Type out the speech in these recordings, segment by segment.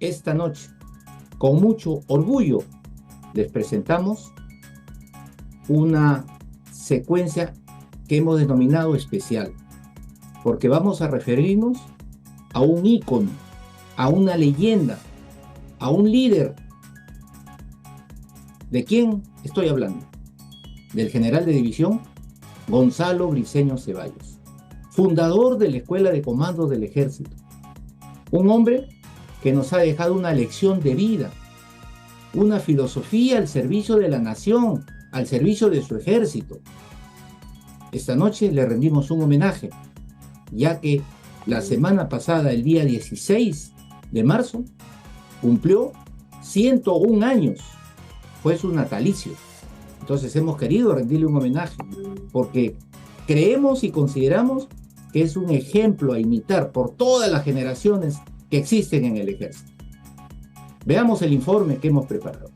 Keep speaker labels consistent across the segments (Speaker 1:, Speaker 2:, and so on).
Speaker 1: esta noche, con mucho orgullo, les presentamos una secuencia que hemos denominado especial, porque vamos a referirnos a un ícono, a una leyenda, a un líder. ¿De quién estoy hablando? Del general de división Gonzalo Briceño Ceballos, fundador de la Escuela de Comandos del Ejército. Un hombre que nos ha dejado una lección de vida, una filosofía al servicio de la nación, al servicio de su ejército. Esta noche le rendimos un homenaje, ya que la semana pasada, el día 16 de marzo, cumplió 101 años. Fue su natalicio. Entonces hemos querido rendirle un homenaje, porque creemos y consideramos que es un ejemplo a imitar por todas las generaciones que existen en el ejército. Veamos el informe que hemos preparado.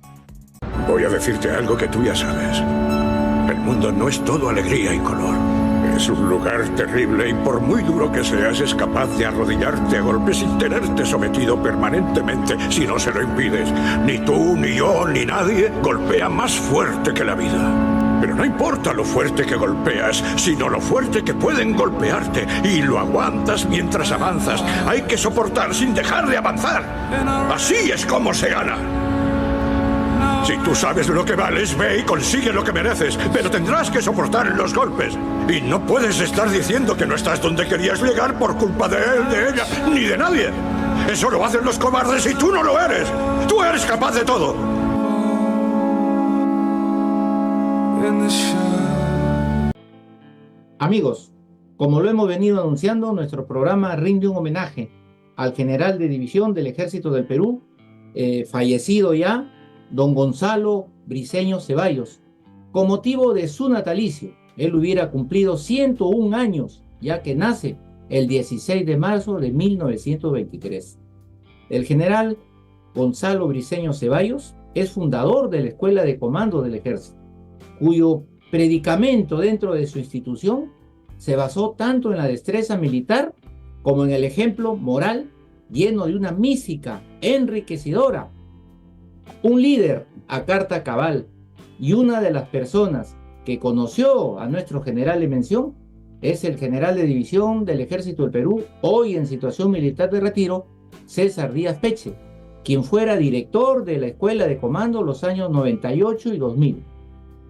Speaker 2: Voy a decirte algo que tú ya sabes. El mundo no es todo alegría y color. Es un lugar terrible y por muy duro que seas, es capaz de arrodillarte a golpes sin tenerte sometido permanentemente si no se lo impides. Ni tú, ni yo, ni nadie golpea más fuerte que la vida. Pero no importa lo fuerte que golpeas, sino lo fuerte que pueden golpearte. Y lo aguantas mientras avanzas. Hay que soportar sin dejar de avanzar. Así es como se gana. Si tú sabes lo que vales, ve y consigue lo que mereces, pero tendrás que soportar los golpes. Y no puedes estar diciendo que no estás donde querías llegar por culpa de él, de ella, ni de nadie. Eso lo hacen los cobardes y tú no lo eres. Tú eres capaz de todo.
Speaker 1: Amigos, como lo hemos venido anunciando, nuestro programa rinde un homenaje al general de división del Ejército del Perú, fallecido ya, don Gonzalo Briceño Ceballos, con motivo de su natalicio. Él hubiera cumplido 101 años, ya que nace el 16 de marzo de 1923. El general Gonzalo Briceño Ceballos es fundador de la Escuela de Comandos del Ejército, cuyo predicamento dentro de su institución se basó tanto en la destreza militar como en el ejemplo moral lleno de una mística enriquecedora. Un líder a carta cabal y una de las personas que conoció a nuestro general de mención es el general de división del Ejército del Perú, hoy en situación militar de retiro, César Díaz Peche, quien fuera director de la Escuela de Comando los años 98 y 2000.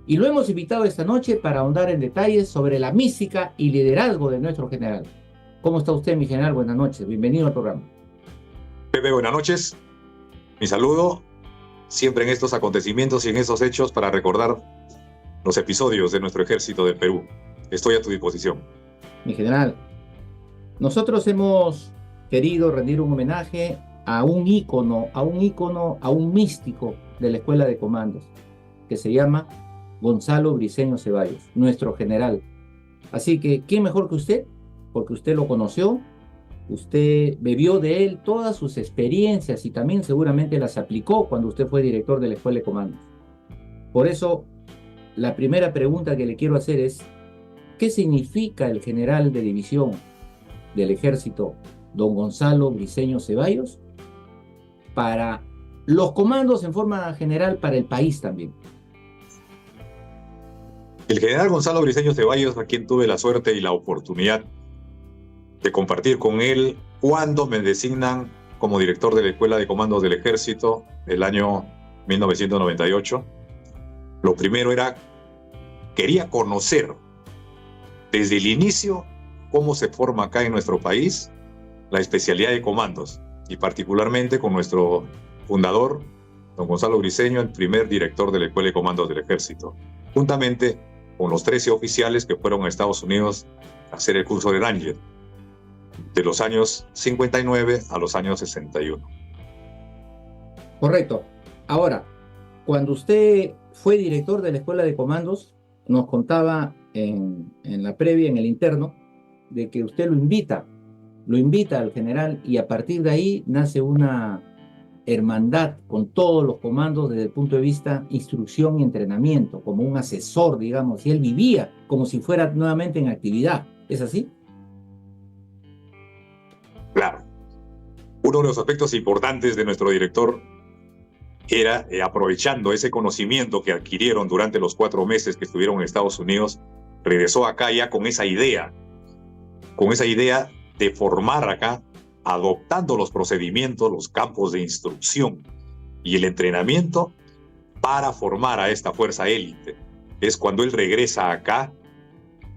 Speaker 1: Y lo hemos invitado esta noche para ahondar en detalles sobre la mística y liderazgo de nuestro general. ¿Cómo está usted, mi general? Buenas noches, bienvenido al programa.
Speaker 3: Pepe, buenas noches. Mi saludo siempre en estos acontecimientos y en estos hechos para recordar los episodios de nuestro ejército del Perú. Estoy a tu disposición.
Speaker 1: Mi general, nosotros hemos querido rendir un homenaje a un ícono, a un místico de la Escuela de Comandos, que se llama Gonzalo Briceño Ceballos, nuestro general. Así que, ¿quién mejor que usted? Porque usted lo conoció, usted bebió de él todas sus experiencias y también seguramente las aplicó cuando usted fue director de la Escuela de Comandos. Por eso, la primera pregunta que le quiero hacer es, ¿qué significa el general de división del Ejército, don Gonzalo Briceño Ceballos, para los comandos en forma general, para el país también?
Speaker 3: El general Gonzalo Briceño Ceballos, a quien tuve la suerte y la oportunidad de compartir con él cuando me designan como director de la Escuela de Comandos del Ejército el año 1998. Lo primero era, quería conocer desde el inicio cómo se forma acá en nuestro país la especialidad de comandos, y particularmente con nuestro fundador, don Gonzalo Briceño, el primer director de la Escuela de Comandos del Ejército, juntamente con los 13 oficiales que fueron a Estados Unidos a hacer el curso de Ranger, de los años 59 a los años 61.
Speaker 1: Correcto. Ahora, cuando usted fue director de la Escuela de Comandos, nos contaba en la previa, en el interno, de que usted lo invita al general, y a partir de ahí nace una hermandad con todos los comandos desde el punto de vista instrucción y entrenamiento, como un asesor, digamos, y él vivía como si fuera nuevamente en actividad. ¿Es así?
Speaker 3: Claro. Uno de los aspectos importantes de nuestro director era, aprovechando ese conocimiento que adquirieron durante los 4 meses que estuvieron en Estados Unidos, regresó acá ya con esa idea de formar acá, adoptando los procedimientos, los campos de instrucción y el entrenamiento para formar a esta fuerza élite. Es cuando él regresa acá,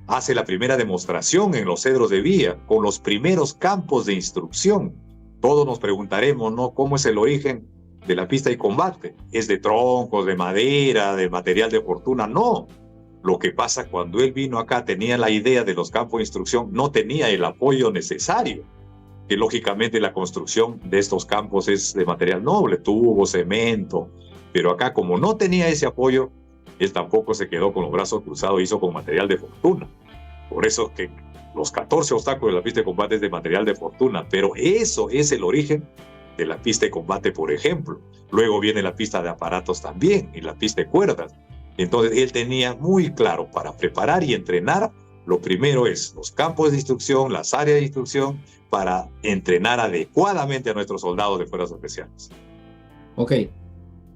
Speaker 3: hace la primera demostración en los Cedros de Villa, con los primeros campos de instrucción. Todos nos preguntaremos, ¿no?, ¿cómo es el origen de la pista de combate? ¿Es de troncos, de madera, de material de fortuna? No. Lo que pasa, cuando él vino acá, tenía la idea de los campos de instrucción, no tenía el apoyo necesario, que lógicamente la construcción de estos campos es de material noble, tubo, cemento, pero acá, como no tenía ese apoyo, él tampoco se quedó con los brazos cruzados, hizo con material de fortuna. Por eso que los 14 obstáculos de la pista de combate es de material de fortuna, pero eso es el origen de la pista de combate, por ejemplo. Luego viene la pista de aparatos también, y la pista de cuerdas. Entonces él tenía muy claro, para preparar y entrenar, lo primero es los campos de instrucción, las áreas de instrucción, para entrenar adecuadamente a nuestros soldados de fuerzas especiales.
Speaker 1: Ok,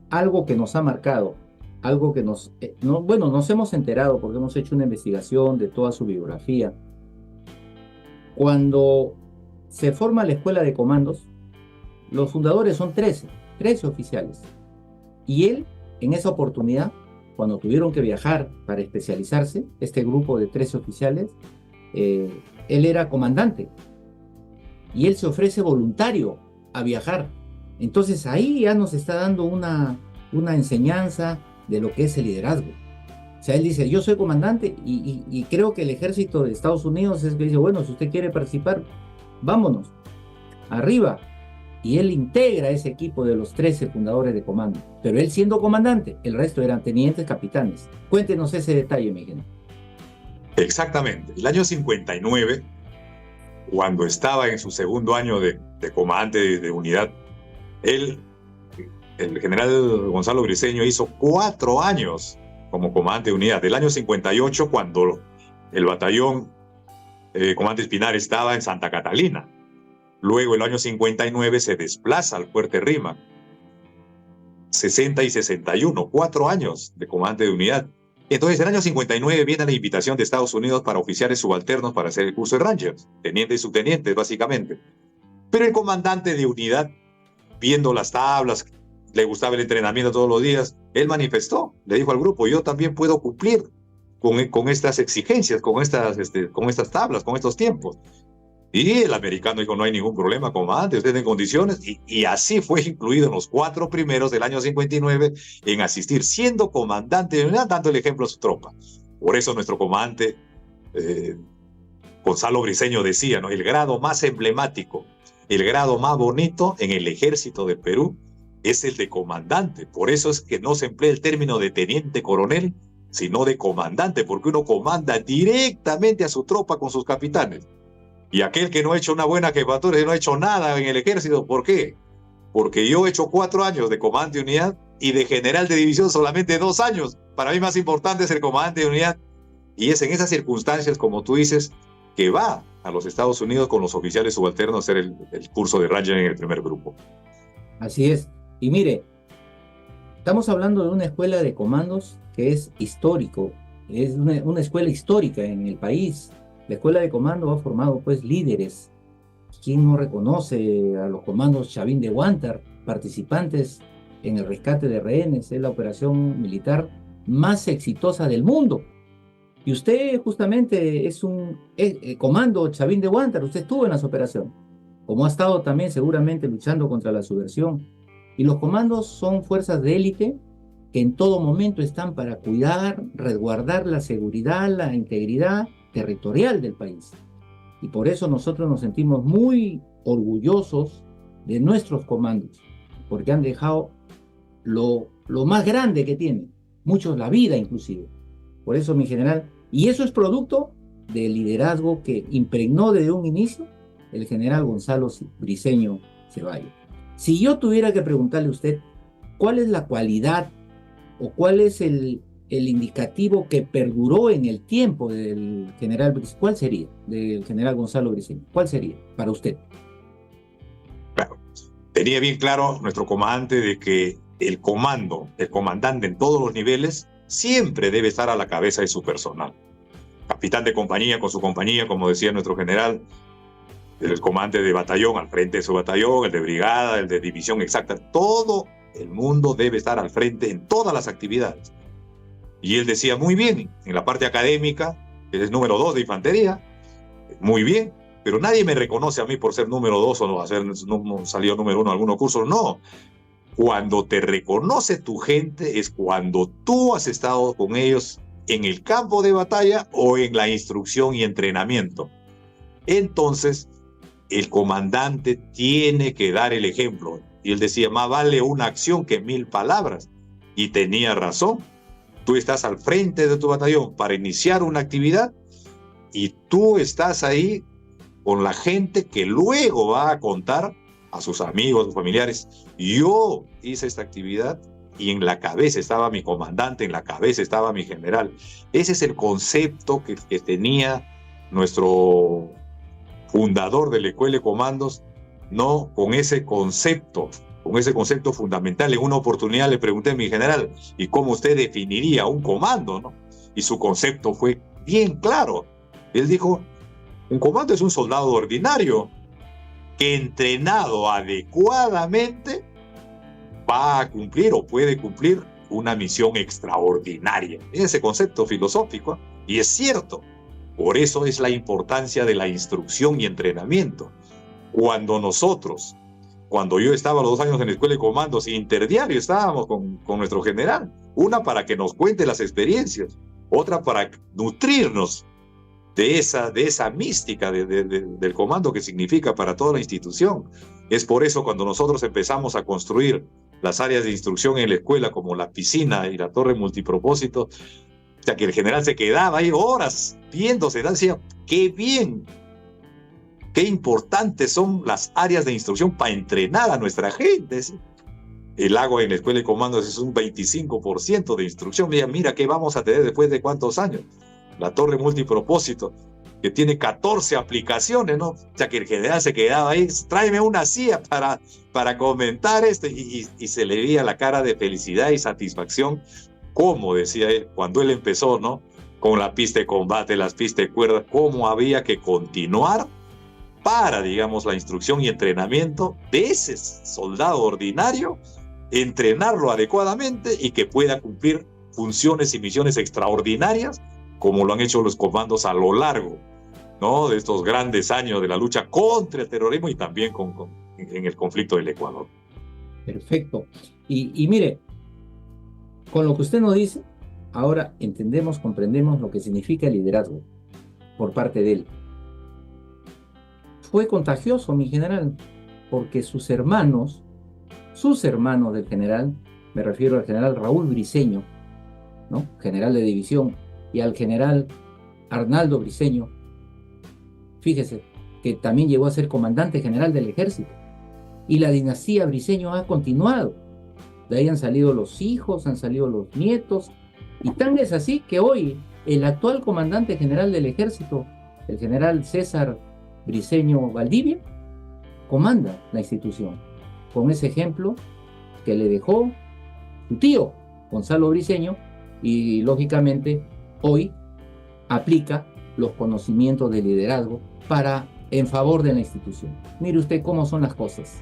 Speaker 1: algo que nos ha marcado, algo que nos hemos enterado porque hemos hecho una investigación de toda su biografía. Cuando se forma la escuela de comandos, los fundadores son 13 oficiales. Y él, en esa oportunidad, cuando tuvieron que viajar para especializarse, este grupo de 13 oficiales, él era comandante. Y él se ofrece voluntario a viajar. Entonces ahí ya nos está dando una enseñanza de lo que es el liderazgo. O sea, él dice, yo soy comandante y creo que el ejército de Estados Unidos es que dice, bueno, si usted quiere participar, vámonos, arriba. Y él integra ese equipo de los 13 fundadores de comando. Pero él siendo comandante, el resto eran tenientes, capitanes. Cuéntenos ese detalle, Miguel.
Speaker 3: Exactamente. El año 59, cuando estaba en su segundo año de comandante de unidad, el general Gonzalo Briceño hizo 4 años como comandante de unidad. Del año 58, cuando el batallón comandante Espinar estaba en Santa Catalina. Luego, el año 59, se desplaza al Fuerte Rímac. 60 y 61, 4 años de comandante de unidad. Entonces, el año 59 viene la invitación de Estados Unidos para oficiales subalternos para hacer el curso de Rangers, tenientes y subtenientes, básicamente. Pero el comandante de unidad, viendo las tablas, le gustaba el entrenamiento todos los días, él manifestó, le dijo al grupo, yo también puedo cumplir con estas exigencias, con estas tablas, con estos tiempos. Y el americano dijo, no hay ningún problema, comandante, usted en condiciones. Y así fue incluido en los 4 primeros del año 59 en asistir, siendo comandante de unidad, dando el ejemplo a su tropa. Por eso nuestro comandante, Gonzalo Briceño, decía, ¿no?, el grado más emblemático, el grado más bonito en el ejército del Perú es el de comandante. Por eso es que no se emplea el término de teniente coronel, sino de comandante, porque uno comanda directamente a su tropa con sus capitanes. Y aquel que no ha hecho una buena jefatura, no ha hecho nada en el ejército, ¿por qué? Porque yo he hecho 4 años de comandante de unidad y de general de división solamente 2 años. Para mí más importante es el comandante de unidad. Y es en esas circunstancias, como tú dices, que va a los Estados Unidos con los oficiales subalternos a hacer el curso de Ranger en el primer grupo.
Speaker 1: Así es. Y mire, estamos hablando de una escuela de comandos que es histórico, es una escuela histórica en el país. La escuela de comando ha formado pues líderes. ¿Quién no reconoce a los comandos Chavín de Huántar, participantes en el rescate de rehenes? Es la operación militar más exitosa del mundo. Y usted justamente es un comando Chavín de Huántar, usted estuvo en las operaciones, como ha estado también seguramente luchando contra la subversión. Y los comandos son fuerzas de élite que en todo momento están para cuidar, resguardar la seguridad, la integridad territorial del país. Y por eso nosotros nos sentimos muy orgullosos de nuestros comandos, porque han dejado lo más grande que tienen, muchos la vida inclusive. Por eso, mi general, y eso es producto del liderazgo que impregnó desde un inicio el general Gonzalo Briceño Ceballos. Si yo tuviera que preguntarle a usted, ¿cuál es la cualidad o cuál es el indicativo que perduró en el tiempo del general Briceño? ¿Cuál sería? Del general Gonzalo Briceño. ¿Cuál sería para usted?
Speaker 3: Tenía bien claro nuestro comandante de que el comandante en todos los niveles, siempre debe estar a la cabeza de su personal. Capitán de compañía con su compañía, como decía nuestro general, el comandante de batallón al frente de su batallón, el de brigada, el de división exacta, todo el mundo debe estar al frente en todas las actividades. Y él decía, muy bien, en la parte académica, él es número 2 de infantería, muy bien, pero nadie me reconoce a mí por ser número 2 o no salió número 1 en algunos cursos, no. Cuando te reconoce tu gente es cuando tú has estado con ellos en el campo de batalla o en la instrucción y entrenamiento. Entonces, el comandante tiene que dar el ejemplo. Y él decía, más vale una acción que 1000 palabras. Y tenía razón. Tú estás al frente de tu batallón para iniciar una actividad y tú estás ahí con la gente que luego va a contar a sus amigos, a sus familiares. Yo hice esta actividad y en la cabeza estaba mi comandante, en la cabeza estaba mi general. Ese es el concepto que tenía nuestro fundador de la Escuela de Comandos, no con ese concepto fundamental. En una oportunidad le pregunté a mi general, ¿y cómo usted definiría un comando, no? Y su concepto fue bien claro. Él dijo, un comando es un soldado ordinario que entrenado adecuadamente va a cumplir o puede cumplir una misión extraordinaria. Ese concepto filosófico, y es cierto. Por eso es la importancia de la instrucción y entrenamiento. Cuando yo estaba los 2 años en la Escuela de Comandos, interdiario estábamos con nuestro general, una para que nos cuente las experiencias, otra para nutrirnos de esa mística del comando que significa para toda la institución. Es por eso cuando nosotros empezamos a construir las áreas de instrucción en la escuela, como la piscina y la torre multipropósito, o sea, que el general se quedaba ahí horas viéndose, decía, qué bien, qué importantes son las áreas de instrucción para entrenar a nuestra gente. ¿Sí? El agua en la Escuela de Comandos es un 25% de instrucción. Mira qué vamos a tener después de cuántos años. La torre multipropósito, que tiene 14 aplicaciones, ¿no? O sea, que el general se quedaba ahí, tráeme una silla para comentar esto, y se le veía la cara de felicidad y satisfacción, como decía él, cuando él empezó, ¿no? Con la pista de combate, las pistas de cuerda, cómo había que continuar para, digamos, la instrucción y entrenamiento de ese soldado ordinario, entrenarlo adecuadamente y que pueda cumplir funciones y misiones extraordinarias, como lo han hecho los comandos a lo largo, ¿no?, de estos grandes años de la lucha contra el terrorismo y también en el conflicto del Ecuador.
Speaker 1: Perfecto. Y mire, con lo que usted nos dice, ahora entendemos, comprendemos lo que significa el liderazgo por parte de él. Fue contagioso, mi general, porque sus hermanos del general, me refiero al general Raúl Briceño, ¿no?, general de división, y al general Arnaldo Briceño, fíjese, que también llegó a ser comandante general del ejército. Y la dinastía Briceño ha continuado. De ahí han salido los hijos, han salido los nietos, y tan es así que hoy el actual comandante general del ejército, el general César Briceño Valdivia, comanda la institución, con ese ejemplo que le dejó su tío, Gonzalo Briceño, y lógicamente hoy aplica los conocimientos de liderazgo en favor de la institución. Mire usted cómo son las cosas.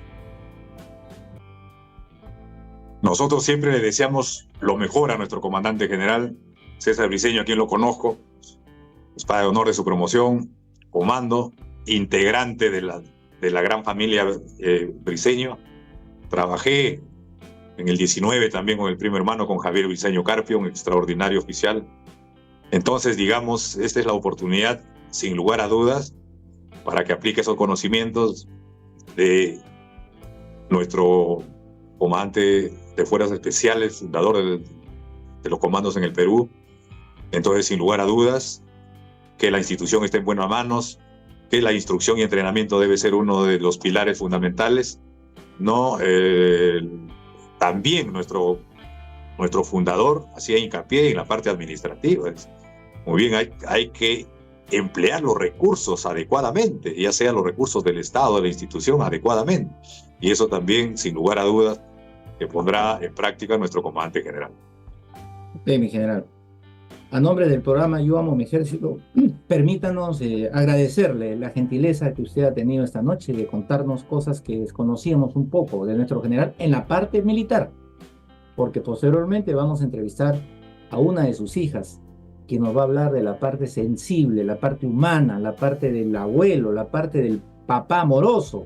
Speaker 3: Nosotros siempre le deseamos lo mejor a nuestro comandante general, César Briceño, a quien lo conozco, espada de honor de su promoción, comando, integrante de la gran familia Briceño. Trabajé en el 19 también con el primo hermano, con Javier Briceño Carpio, un extraordinario oficial. Entonces, digamos, esta es la oportunidad, sin lugar a dudas, para que aplique esos conocimientos de nuestro comandante de Fuerzas Especiales, fundador de los comandos en el Perú. Entonces, sin lugar a dudas, que la institución esté en buenas manos, que la instrucción y entrenamiento debe ser uno de los pilares fundamentales, ¿no? También nuestro fundador hacía hincapié en la parte administrativa. Muy bien, hay que emplear los recursos adecuadamente, ya sean los recursos del Estado, de la institución, adecuadamente. Y eso también, sin lugar a dudas, que pondrá en práctica nuestro comandante general.
Speaker 1: Bien, mi general. A nombre del programa Yo Amo Mi Ejército, permítanos agradecerle la gentileza que usted ha tenido esta noche de contarnos cosas que desconocíamos un poco de nuestro general en la parte militar, porque posteriormente vamos a entrevistar a una de sus hijas, que nos va a hablar de la parte sensible, la parte humana, la parte del abuelo, la parte del papá amoroso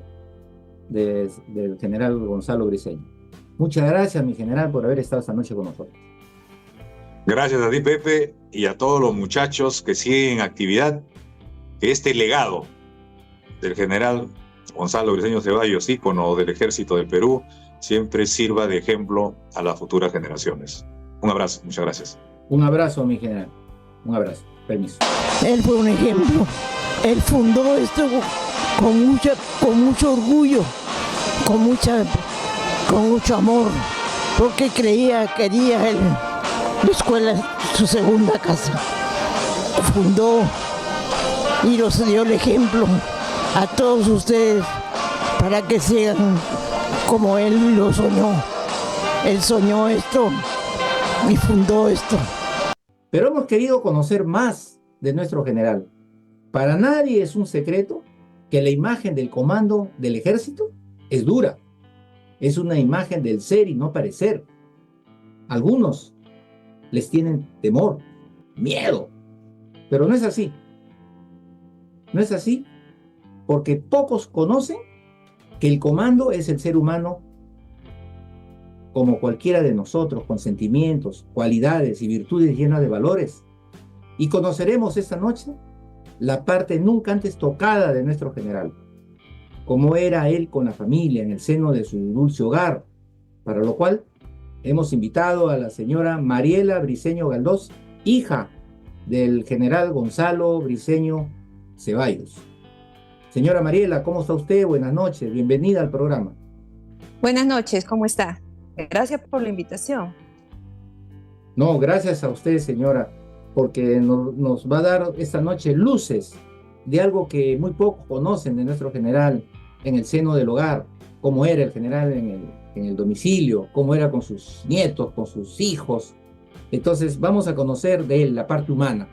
Speaker 1: del general Gonzalo Briceño. Muchas gracias, mi general, por haber estado esta noche con nosotros.
Speaker 3: Gracias a ti, Pepe, y a todos los muchachos que siguen en actividad, que este legado del general Gonzalo Briceño Ceballos, ícono del Ejército del Perú, siempre sirva de ejemplo a las futuras generaciones. Un abrazo, muchas gracias.
Speaker 1: Un abrazo, mi general. Un abrazo. Permiso.
Speaker 4: Él fue un ejemplo. Él fundó esto con mucho orgullo, con mucho amor, porque quería él la escuela su segunda casa. Fundó y nos dio el ejemplo a todos ustedes para que sigan como él lo soñó. Él soñó esto y fundó esto.
Speaker 1: Pero hemos querido conocer más de nuestro general. Para nadie es un secreto que la imagen del comando del ejército es dura. Es una imagen del ser y no parecer. Algunos les tienen temor, miedo, pero no es así. No es así porque pocos conocen que el comando es el ser humano como cualquiera de nosotros, con sentimientos, cualidades y virtudes llenas de valores. Y conoceremos esta noche la parte nunca antes tocada de nuestro general, cómo era él con la familia en el seno de su dulce hogar, para lo cual hemos invitado a la señora Mariela Briceño Galdós, hija del general Gonzalo Briceño Ceballos. Señora Mariela, ¿cómo está usted? Buenas noches, bienvenida al programa.
Speaker 5: Buenas noches, ¿cómo está? Gracias por la invitación.
Speaker 1: No, gracias a usted, señora, porque nos va a dar esta noche luces de algo que muy pocos conocen de nuestro general en el seno del hogar, cómo era el general en el domicilio, cómo era con sus nietos, con sus hijos. Entonces vamos a conocer de él la parte humana.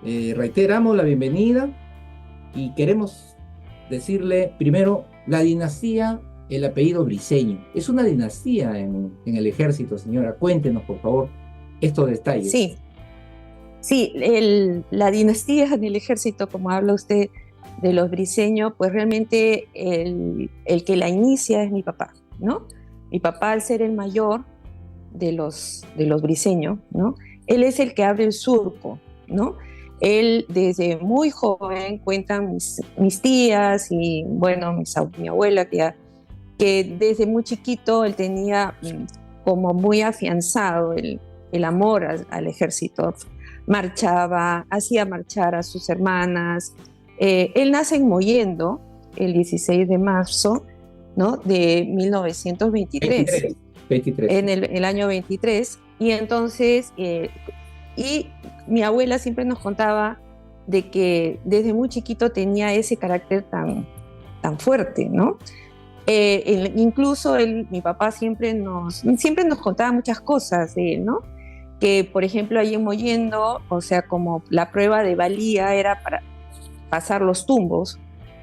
Speaker 1: Reiteramos la bienvenida y queremos decirle primero la dinastía, el apellido Briceño. Es una dinastía en el ejército, señora. Cuéntenos, por favor, estos detalles.
Speaker 5: Sí, la dinastía en el ejército, como habla usted de los Briceño, pues realmente el que la inicia es mi papá, ¿no? Mi papá, al ser el mayor de los Briceño, ¿no? Él es el que abre el surco, ¿no? Él desde muy joven, cuentan mis tías y bueno, mi abuela, que desde muy chiquito él tenía como muy afianzado el amor al ejército. Marchaba, hacía marchar a sus hermanas. Él nace en Mollendo el 16 de marzo, ¿no? De 1923. 23. En el año 23. Y entonces, y mi abuela siempre nos contaba de que desde muy chiquito tenía ese carácter tan fuerte, ¿no? Incluso mi papá siempre nos contaba muchas cosas de él, ¿no? Que, por ejemplo, ahí en Mollendo, o sea, como la prueba de valía era para pasar los tumbos,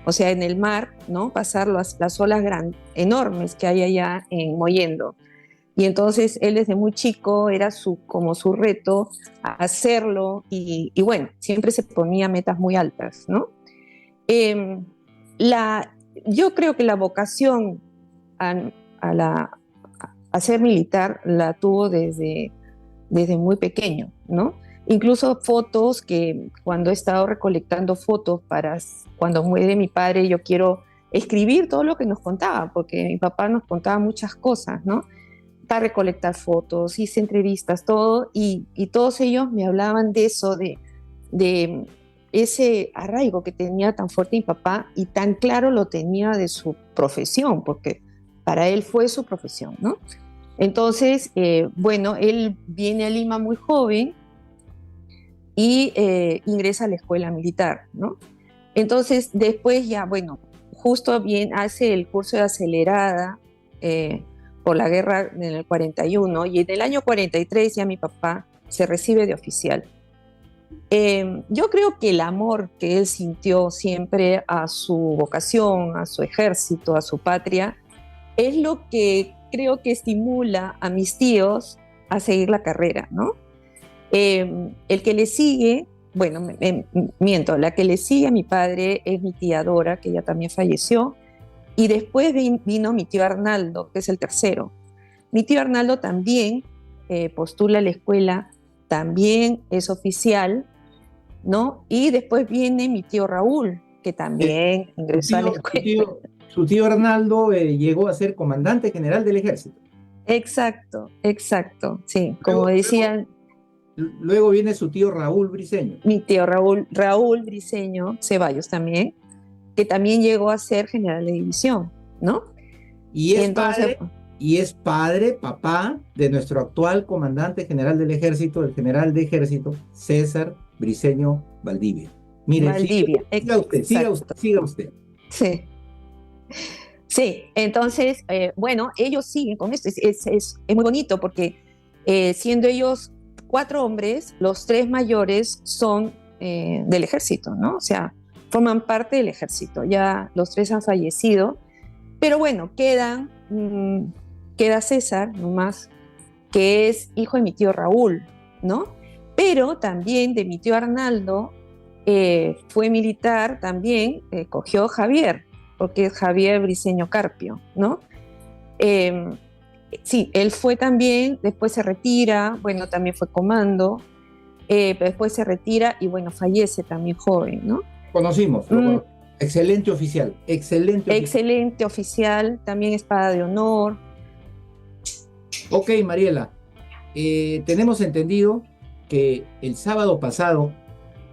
Speaker 5: o sea, en el mar, ¿no? Pasar las olas enormes que hay allá en Mollendo. Y entonces él desde muy chico era como su reto hacerlo y bueno, siempre se ponía metas muy altas, ¿no? Yo creo que la vocación a ser militar la tuvo desde muy pequeño, ¿no? Incluso fotos que cuando he estado recolectando fotos para cuando muere mi padre, yo quiero escribir todo lo que nos contaba, porque mi papá nos contaba muchas cosas, ¿no? Para recolectar fotos, hice entrevistas, todo, y todos ellos me hablaban de eso, de ese arraigo que tenía tan fuerte mi papá y tan claro lo tenía de su profesión, porque para él fue su profesión, ¿no? Entonces, bueno, él viene a Lima muy joven y ingresa a la escuela militar, ¿no? Entonces, después ya, bueno, justo bien hace el curso de acelerada por la guerra en el 41, y en el año 43 ya mi papá se recibe de oficial. Yo creo que el amor que él sintió siempre a su vocación, a su ejército, a su patria, es lo que creo que estimula a mis tíos a seguir la carrera, ¿no? El que le sigue, bueno, miento, la que le sigue a mi padre es mi tía Dora, que ya también falleció, y después vino mi tío Arnaldo, que es el tercero. Mi tío Arnaldo también postula a la escuela, también es oficial, ¿no? Y después viene mi tío Raúl, que también ingresó a la escuela.
Speaker 1: Su tío Arnaldo llegó a ser comandante general del ejército.
Speaker 5: Exacto, sí, como decían.
Speaker 1: Luego viene su tío Raúl Briceño.
Speaker 5: Mi tío Raúl Briceño Ceballos también, que también llegó a ser general de división, ¿no?
Speaker 1: Y es papá de nuestro actual comandante general del ejército, el general de ejército, César Briceño Valdivia. Mire,
Speaker 5: Valdivia,
Speaker 1: siga usted.
Speaker 5: Sí, entonces, bueno, ellos siguen con esto. Es muy bonito porque siendo ellos 4 hombres, los 3 mayores son del ejército, ¿no? O sea, forman parte del ejército. Ya los 3 han fallecido, pero bueno, queda César nomás, que es hijo de mi tío Raúl, ¿no? Pero también de mi tío Arnaldo fue militar también, cogió Javier, porque es Javier Briceño Carpio, ¿no? Sí, él fue también, después se retira, bueno, también fue comando, pero después se retira y bueno, fallece también joven, ¿no?
Speaker 1: Conocimos. Excelente oficial.
Speaker 5: Excelente oficial, también espada de honor.
Speaker 1: Ok, Mariela, tenemos entendido que el sábado pasado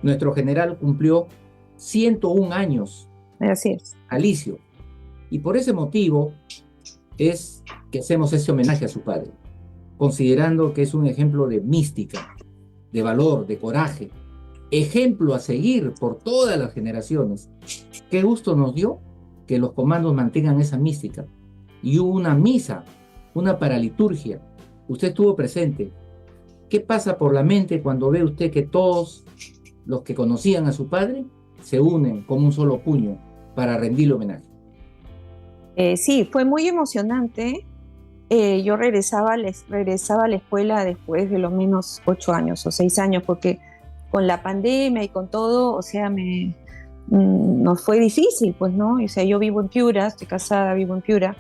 Speaker 1: nuestro general cumplió 101 años.
Speaker 5: Así es.
Speaker 1: Alicio. Y por ese motivo es que hacemos ese homenaje a su padre, considerando que es un ejemplo de mística, de valor, de coraje, ejemplo a seguir por todas las generaciones. Qué gusto nos dio que los comandos mantengan esa mística. Y hubo una misa, una paraliturgia. Usted estuvo presente. ¿Qué pasa por la mente cuando ve usted que todos los que conocían a su padre se unen como un solo puño para rendirle homenaje?
Speaker 5: Sí, fue muy emocionante. Yo regresaba a la escuela después de lo menos 8 años o 6 años, porque con la pandemia y con todo, o sea, nos fue difícil, pues, ¿no? O sea, yo vivo en Piura, estoy casada, vivo en Piura,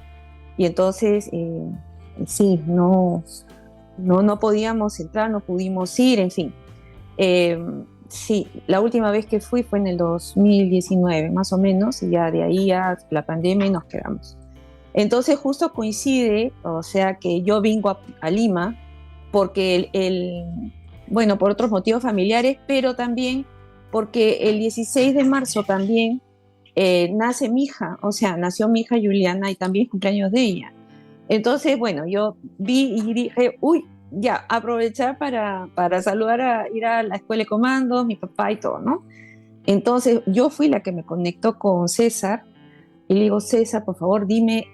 Speaker 5: y entonces, sí, no podíamos entrar, no pudimos ir, en fin. Sí, la última vez que fui fue en el 2019, más o menos, y ya de ahí a la pandemia y nos quedamos. Entonces justo coincide, o sea que yo vengo a Lima porque bueno, por otros motivos familiares, pero también porque el 16 de marzo también nace mi hija, o sea, nació mi hija Juliana y también es cumpleaños de ella. Entonces, bueno, yo vi y dije, uy, ya, aprovechar para saludar, ir a la escuela de comandos, mi papá y todo, ¿no? Entonces, yo fui la que me conectó con César y le digo, César, por favor, dime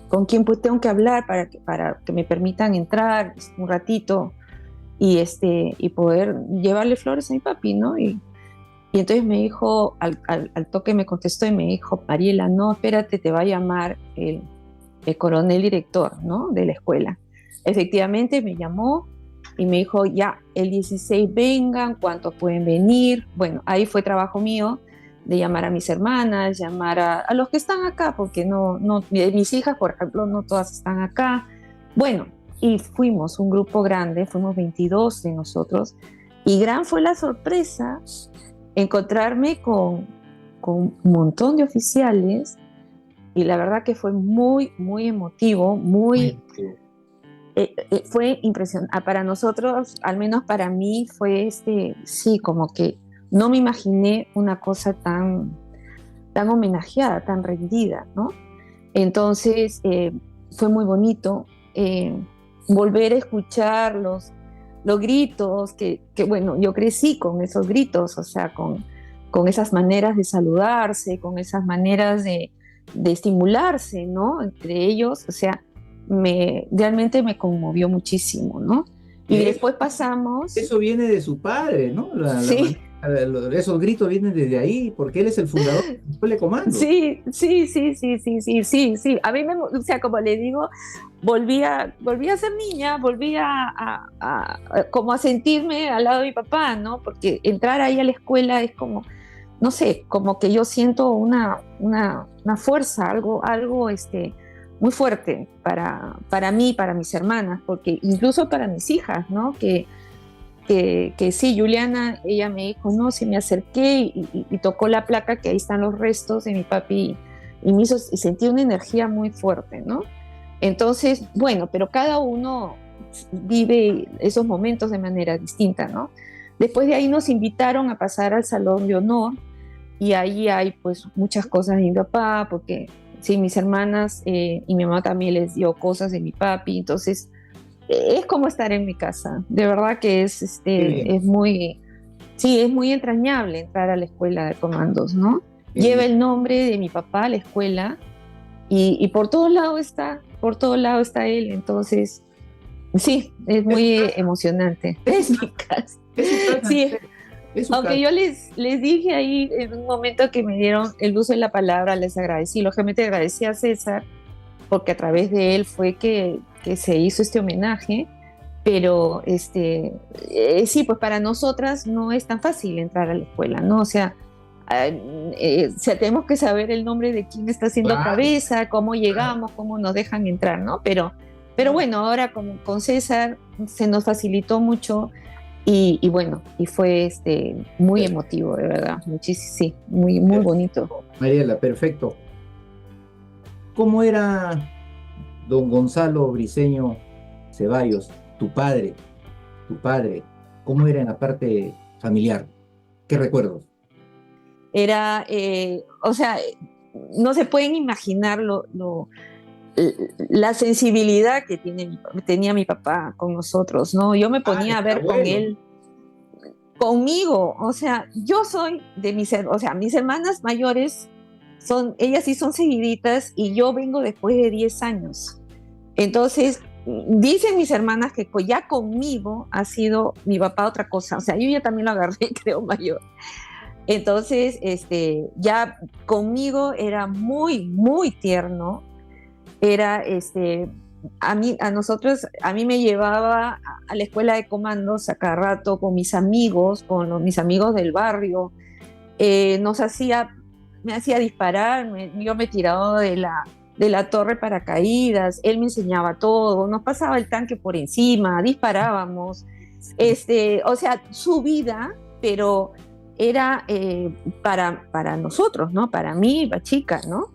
Speaker 5: con quién pues tengo que hablar para que me permitan entrar un ratito y poder llevarle flores a mi papi, ¿no? Y entonces me dijo, al toque me contestó y me dijo, Mariela, no, espérate, te va a llamar el coronel director, ¿no? De la escuela. Efectivamente me llamó y me dijo, ya, el 16 vengan, ¿cuántos pueden venir? Bueno, ahí fue trabajo mío de llamar a mis hermanas, llamar a los que están acá, porque mis hijas, por ejemplo, no todas están acá. Bueno, y fuimos un grupo grande, fuimos 22 de nosotros, y gran fue la sorpresa encontrarme con un montón de oficiales, y la verdad que fue muy, muy emotivo, fue impresionante. Para nosotros, al menos para mí, fue sí, como que no me imaginé una cosa tan homenajeada, tan rendida, ¿no? Entonces, fue muy bonito volver a escucharlos los gritos, que bueno, yo crecí con esos gritos, o sea, con esas maneras de saludarse, con esas maneras de estimularse, ¿no? Entre ellos, o sea, realmente me conmovió muchísimo, ¿no? Y después pasamos...
Speaker 1: Eso viene de su padre, ¿no?
Speaker 5: Sí.
Speaker 1: Esos gritos vienen desde ahí, porque él es el fundador de la Escuela de Comando.
Speaker 5: Sí. A mí o sea, como le digo, volví a ser niña, volví como a sentirme al lado de mi papá, ¿no? Porque entrar ahí a la escuela es como, no sé, como que yo siento una fuerza, algo muy fuerte para mí, para mis hermanas, porque incluso para mis hijas, ¿no? Que sí, Juliana, ella me dijo, no, sí me acerqué y tocó la placa, que ahí están los restos de mi papi, y sentí una energía muy fuerte, ¿no? Entonces, bueno, pero cada uno vive esos momentos de manera distinta, ¿no? Después de ahí nos invitaron a pasar al Salón de Honor, y ahí hay pues muchas cosas de mi papá, porque sí, mis hermanas y mi mamá también les dio cosas de mi papi, entonces es como estar en mi casa, de verdad que es muy, sí, es muy entrañable entrar a la escuela de comandos, ¿no? Lleva el nombre de mi papá a la escuela y por todos lados está él, entonces sí, es muy emocionante. Es mi casa. Sí, aunque yo les dije ahí en un momento que me dieron el uso de la palabra, les agradecí, lógicamente agradecí a César, porque a través de él fue que se hizo este homenaje, pero sí, pues para nosotras no es tan fácil entrar a la escuela, ¿no? O sea, tenemos que saber el nombre de quién está haciendo cabeza, cómo llegamos, cómo nos dejan entrar, ¿no? Pero bueno, ahora con César se nos facilitó mucho y bueno, y fue muy emotivo, de verdad, muchísimo, sí, muy bonito.
Speaker 1: Mariela, perfecto. ¿Cómo era don Gonzalo Briceño Ceballos, tu padre? ¿Cómo era en la parte familiar? ¿Qué recuerdos?
Speaker 5: Era, o sea, no se pueden imaginar la sensibilidad que tenía mi papá con nosotros, ¿no? Yo me ponía a ver con él, conmigo, o sea, yo soy de mis hermanas mayores, ellas sí son seguiditas y yo vengo después de 10 años. Entonces, dicen mis hermanas que ya conmigo ha sido mi papá otra cosa, o sea, yo ya también lo agarré, creo, mayor. Entonces, ya conmigo era muy, muy tierno. Era, a mí me llevaba a la escuela de comandos a cada rato con mis amigos, mis amigos del barrio. Me hacía disparar, yo me tiraba de la torre paracaídas, él me enseñaba todo, nos pasaba el tanque por encima, disparábamos. O sea, su vida, pero era para nosotros, ¿no? Para mí, la chica, ¿no?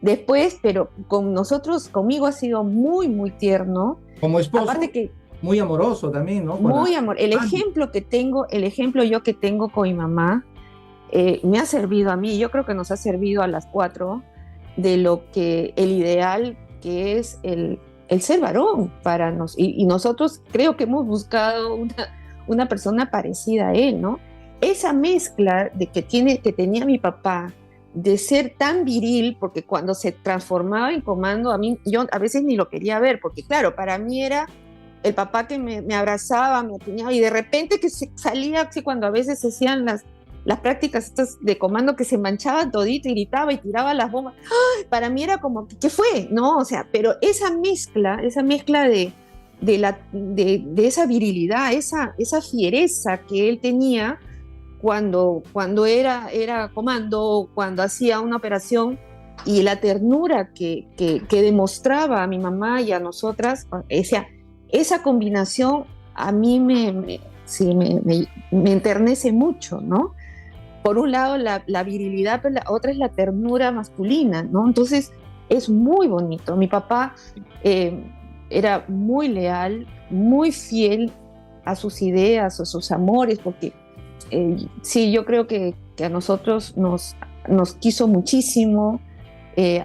Speaker 5: Después, pero conmigo ha sido muy, muy tierno.
Speaker 1: Como esposo,
Speaker 5: aparte que
Speaker 1: muy amoroso también, ¿no?
Speaker 5: Muy amor. El ejemplo yo que tengo con mi mamá, me ha servido a mí, yo creo que nos ha servido a las 4, de lo que el ideal que es el ser varón para y nosotros creo que hemos buscado una persona parecida a él, ¿no? Esa mezcla que tenía mi papá, de ser tan viril, porque cuando se transformaba en comando, yo a veces ni lo quería ver, porque claro, para mí era el papá que me abrazaba, me apuñaba, y de repente que salía así cuando a veces se hacían las prácticas estas de comando, que se manchaba todito y gritaba y tiraba las bombas. ¡Ay! Para mí era como, ¿qué fue? ¿No? O sea, pero esa mezcla de esa virilidad, esa fiereza que él tenía cuando era comando, cuando hacía una operación, y la ternura que demostraba a mi mamá y a nosotras, esa combinación a mí me enternece mucho, ¿no? Por un lado la virilidad, pero la otra es la ternura masculina, ¿no? Entonces es muy bonito. Mi papá era muy leal, muy fiel a sus ideas, a sus amores, porque sí, yo creo que a nosotros nos quiso muchísimo.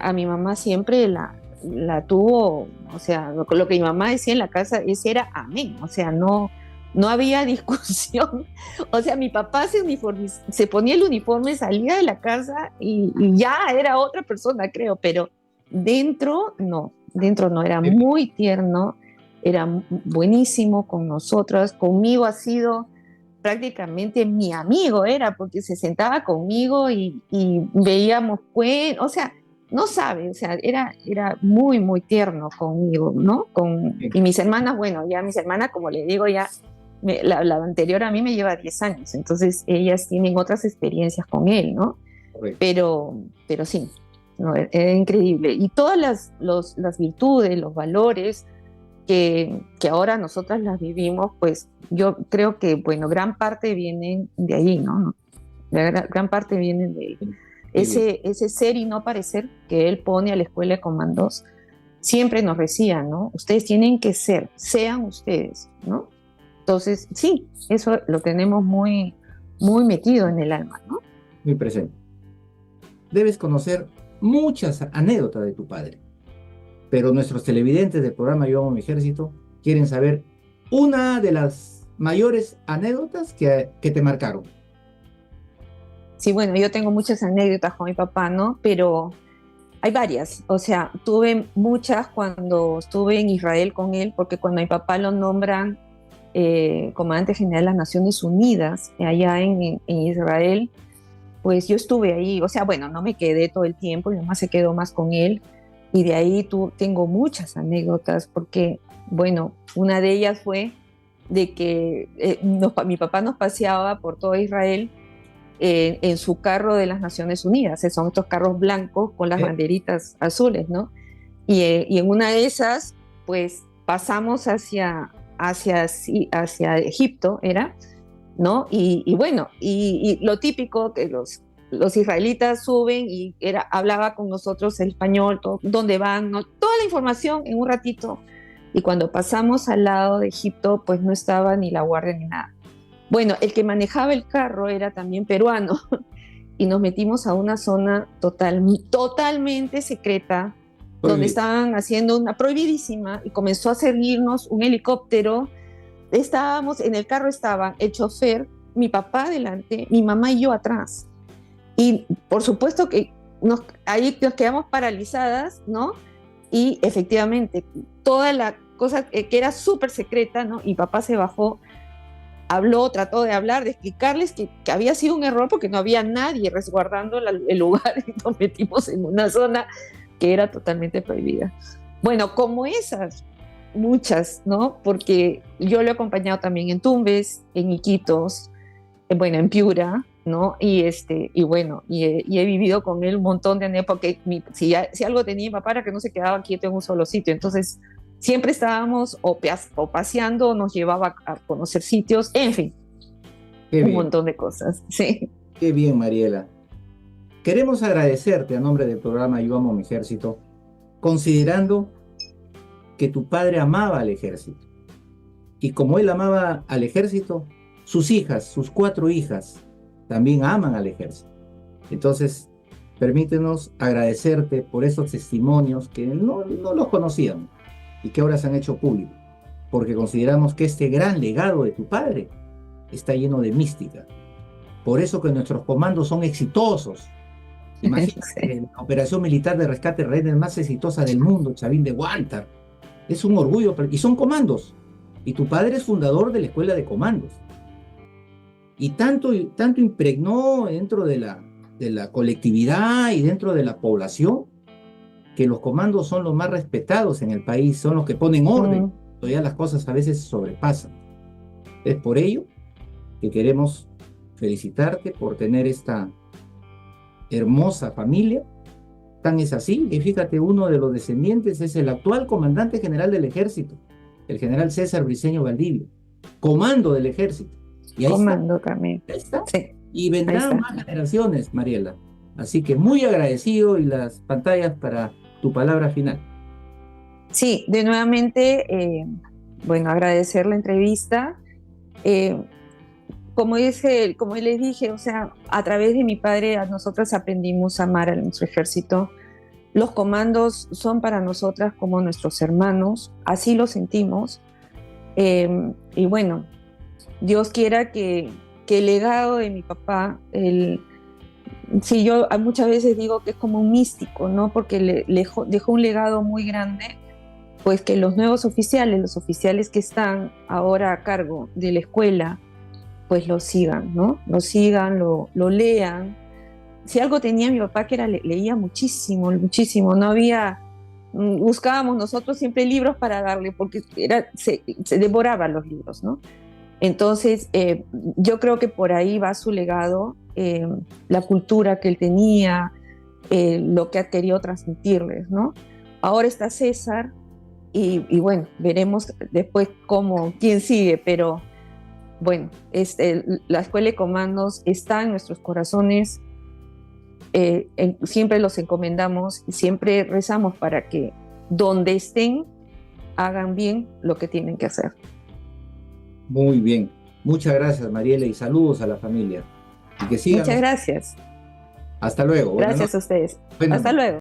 Speaker 5: A mi mamá siempre la tuvo, o sea, lo que mi mamá decía en la casa, ese era amén, o sea, no no había discusión. O sea, mi papá se ponía el uniforme, salía de la casa y ya era otra persona, creo, pero dentro no, era muy tierno, era buenísimo con nosotros, conmigo ha sido prácticamente mi amigo, era porque se sentaba conmigo y veíamos, pues, o sea, no sabe, o sea, era muy, muy tierno conmigo, ¿no? Y mis hermanas, bueno, ya mis hermanas, como le digo, ya la anterior a mí me lleva 10 años, entonces ellas tienen otras experiencias con él, ¿no? Pero sí, no, era increíble. Y todas las virtudes, los valores que ahora nosotras las vivimos, pues yo creo que, bueno, gran parte vienen de ahí, ¿no? Gran parte vienen de ahí. Ese ser y no parecer que él pone a la escuela de comandos, siempre nos decía, ¿no? Ustedes tienen que sean ustedes, ¿no? Entonces, sí, eso lo tenemos muy, muy metido en el alma, ¿no?
Speaker 1: Muy presente. Debes conocer muchas anécdotas de tu padre, pero nuestros televidentes del programa Yo Amo Mi Ejército quieren saber una de las mayores anécdotas que te marcaron.
Speaker 5: Sí, bueno, yo tengo muchas anécdotas con mi papá, ¿no? Pero hay varias, o sea, tuve muchas cuando estuve en Israel con él, porque cuando mi papá lo nombran comandante general de las Naciones Unidas, allá en Israel, pues yo estuve ahí, o sea, bueno, no me quedé todo el tiempo, mi mamá se quedó más con él, y de ahí tengo muchas anécdotas, porque, bueno, una de ellas fue de que mi papá nos paseaba por todo Israel en su carro de las Naciones Unidas, son estos carros blancos con las banderitas azules, ¿no? Y en una de esas, pues pasamos hacia Egipto, ¿no? Y bueno, y lo típico que los israelitas suben y hablaba con nosotros el español, dónde van, ¿no? Toda la información en un ratito. Y cuando pasamos al lado de Egipto, pues no estaba ni la guardia ni nada. Bueno, el que manejaba el carro era también peruano y nos metimos a una zona totalmente secreta, donde estaban haciendo una prohibidísima, y comenzó a seguirnos un helicóptero. En el carro estaban el chofer, mi papá adelante, mi mamá y yo atrás. Y por supuesto que ahí nos quedamos paralizadas, ¿no? Y efectivamente, toda la cosa que era súper secreta, ¿no? Y papá se bajó, trató de hablar, de explicarles que había sido un error porque no había nadie resguardando el lugar, y nos metimos en una zona que era totalmente prohibida. Bueno, como esas, muchas, ¿no? Porque yo lo he acompañado también en Tumbes, en Iquitos, bueno, en Piura, ¿no? Y bueno, y he vivido con él un montón de años, porque si algo tenía mi papá era que no se quedaba quieto en un solo sitio, entonces siempre estábamos o paseando, o nos llevaba a conocer sitios, en fin, un montón de cosas, sí.
Speaker 1: Qué bien, Mariela. Queremos agradecerte a nombre del programa Yo Amo Mi Ejército, considerando que tu padre amaba al ejército. Y como él amaba al ejército, sus hijas, sus 4 hijas, también aman al ejército. Entonces, permítenos agradecerte por esos testimonios que no los conocíamos y que ahora se han hecho públicos, porque consideramos que este gran legado de tu padre está lleno de mística. Por eso que nuestros comandos son exitosos. Imagínate, la operación militar de rescate rehenes más exitosa del mundo, Chavín de Guántar. Es un orgullo, y son comandos. Y tu padre es fundador de la escuela de comandos. Y tanto impregnó dentro de la colectividad y dentro de la población, que los comandos son los más respetados en el país, son los que ponen orden. Todavía las cosas a veces se sobrepasan. Es por ello que queremos felicitarte por tener esta hermosa familia. Tan es así, y fíjate, uno de los descendientes es el actual comandante general del ejército, el general César Briceño Valdivia, comando del ejército. Y ahí
Speaker 5: comando está, también.
Speaker 1: Ahí está.
Speaker 5: Sí.
Speaker 1: Y vendrán más generaciones, Mariela. Así que muy agradecido, y las pantallas para tu palabra final.
Speaker 5: Sí, de nuevamente, bueno, agradecer la entrevista. Como les dije, o sea, a través de mi padre, nosotras aprendimos a amar a nuestro ejército. Los comandos son para nosotras como nuestros hermanos, así lo sentimos. Y bueno, Dios quiera que el legado de mi papá, sí, yo muchas veces digo que es como un místico, ¿no? Porque dejó un legado muy grande, pues que los nuevos oficiales, los oficiales que están ahora a cargo de la escuela, pues lo sigan, ¿no? Lo sigan, lo lean. Si algo tenía mi papá que leía muchísimo, muchísimo, no había, buscábamos nosotros siempre libros para darle, porque se devoraba los libros, ¿no? Entonces, yo creo que por ahí va su legado, la cultura que él tenía, lo que ha querido transmitirles, ¿no? Ahora está César y bueno, veremos después quién sigue, pero bueno, la Escuela de Comandos está en nuestros corazones, siempre los encomendamos y siempre rezamos para que donde estén hagan bien lo que tienen que hacer.
Speaker 1: Muy bien. Muchas gracias, Mariela, y saludos a la familia. Y que sigan.
Speaker 5: Muchas gracias.
Speaker 1: Hasta luego.
Speaker 5: Gracias a ustedes.
Speaker 1: Buenas
Speaker 5: Hasta
Speaker 1: noches.
Speaker 5: luego.